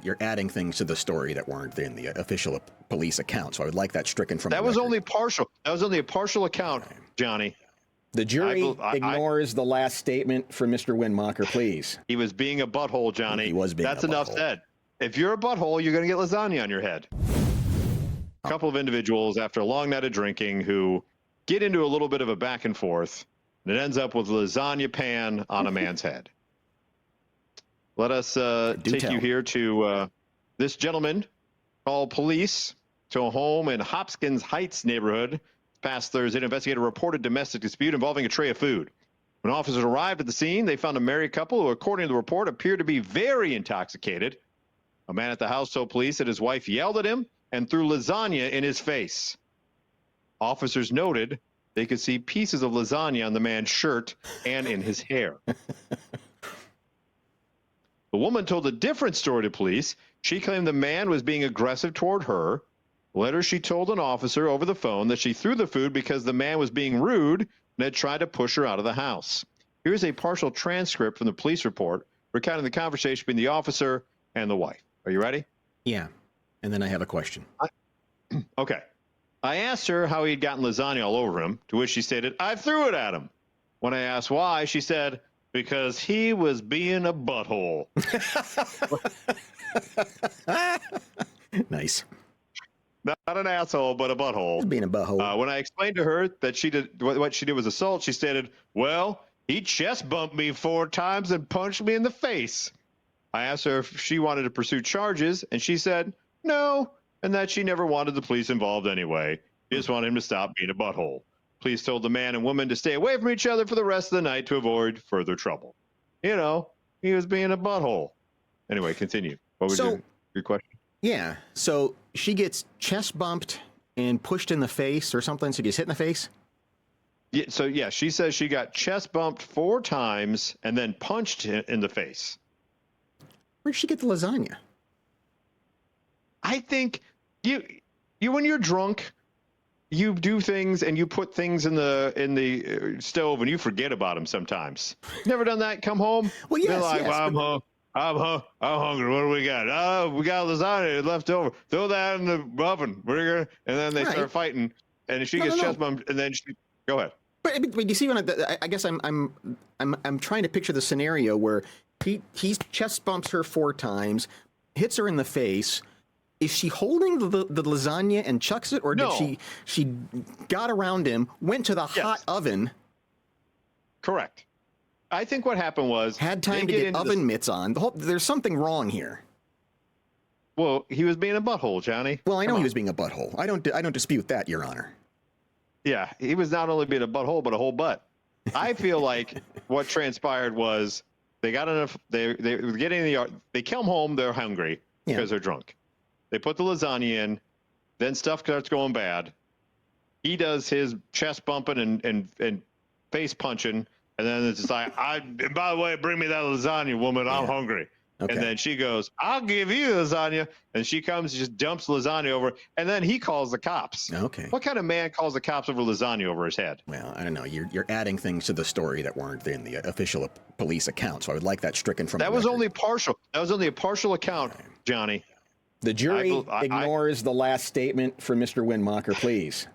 You're adding things to the story that weren't in the official police account. So I would like that stricken from that. The Was record. only partial. That was only a partial account, Johnny. The jury ignores the last statement from Mr. Windmacher, please. He was being a butthole, Johnny. He was being That's a enough butthole. said. If you're a butthole, you're going to get lasagna on your head. A couple of individuals, after a long night of drinking, who get into a little bit of a back and forth, and it ends up with a lasagna pan on a man's head. Let us take you here to this gentleman called police to a home in Hoskins Heights neighborhood. Past Thursday, an investigator reported domestic dispute involving a tray of food. When officers arrived at the scene, they found a married couple who, according to the report, appeared to be very intoxicated. A man at the house told police that his wife yelled at him and threw lasagna in his face. Officers noted they could see pieces of lasagna on the man's shirt and in his hair. The woman told a different story to police. She claimed the man was being aggressive toward her. Later, she told an officer over the phone that she threw the food because the man was being rude and had tried to push her out of the house. Here's a partial transcript from the police report recounting the conversation between the officer and the wife. Are you ready? Yeah. And then I have a question. Okay. I asked her how he had gotten lasagna all over him, to which she stated, I threw it at him. When I asked why, she said, because he was being a butthole. Nice. Not an asshole, but a butthole. Being a butthole. When I explained to her that she did what she did was assault, she stated, well, he chest bumped me 4 times and punched me in the face. I asked her if she wanted to pursue charges, and she said no, and that she never wanted the police involved anyway. She just wanted him to stop being a butthole. Police told the man and woman to stay away from each other for the rest of the night to avoid further trouble. You know, he was being a butthole. Anyway, continue. What was your question? Yeah. So she gets chest bumped and pushed in the face or something. So she gets hit in the face. Yeah. So yeah, she says she got chest bumped 4 times and then punched in the face. Where'd she get the lasagna? I think you when you're drunk, you do things and you put things in the stove and you forget about them sometimes. Never done that? Come home. Well, yes. They're like, yes, well, I'm hungry. What do we got? Oh, we got lasagna left over. Throw that in the oven. And then they start fighting, and she gets chest bumped, and then she go ahead. But you see, when I guess I'm trying to picture the scenario where he chest bumps her 4 times, hits her in the face. Is she holding the lasagna and chucks it, or did she got around him, went to the hot oven? Correct. I think what happened was had time to get oven mitts on. There's something wrong here. Well, he was being a butthole, Johnny. Well, I know he was being a butthole. I don't dispute that, Your Honor. Yeah, he was not only being a butthole, but a whole butt. I feel like what transpired was they got enough. They were getting in the yard. They come home. They're hungry because they're drunk. They put the lasagna in. Then stuff starts going bad. He does his chest bumping and face punching. And then it's just like, by the way, bring me that lasagna, woman. I'm hungry. Okay. And then she goes, I'll give you lasagna. And she comes, just dumps lasagna over. And then he calls the cops. Okay. What kind of man calls the cops over lasagna over his head? Well, I don't know. You're adding things to the story that weren't in the official police account. So I would like that stricken from the record. That was only partial. That was only a partial account, Johnny. The jury ignores the last statement from Mr. Windmacher, please.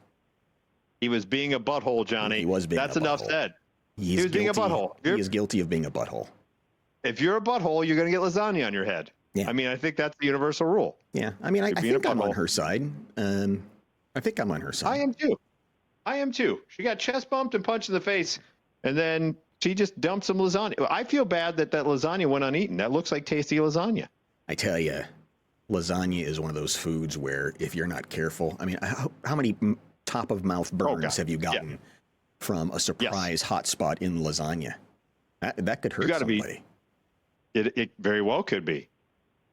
He was being a butthole, Johnny. He was being That's a butthole. Enough said. He was being a butthole. He is guilty of being a butthole. If you're a butthole, you're going to get lasagna on your head. Yeah. I mean, I think that's the universal rule. Yeah. I mean, I think I'm on her side. I think I'm on her side. I am too. She got chest bumped and punched in the face, and then she just dumped some lasagna. I feel bad that lasagna went uneaten. That looks like tasty lasagna. I tell you, lasagna is one of those foods where if you're not careful, I mean, how many top of mouth burns have you gotten from a surprise hot spot in lasagna? That could hurt somebody. It very well could be.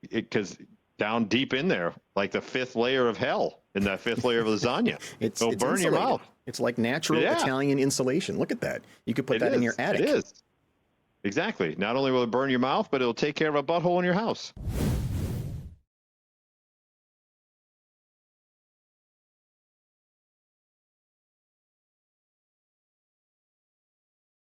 Because down deep in there, like the 5th layer of hell in that 5th layer of lasagna. It'll burn insulated. Your mouth. It's like natural Italian insulation. Look at that. You could put that in your attic. It is. Exactly. Not only will it burn your mouth, but it'll take care of a butthole in your house.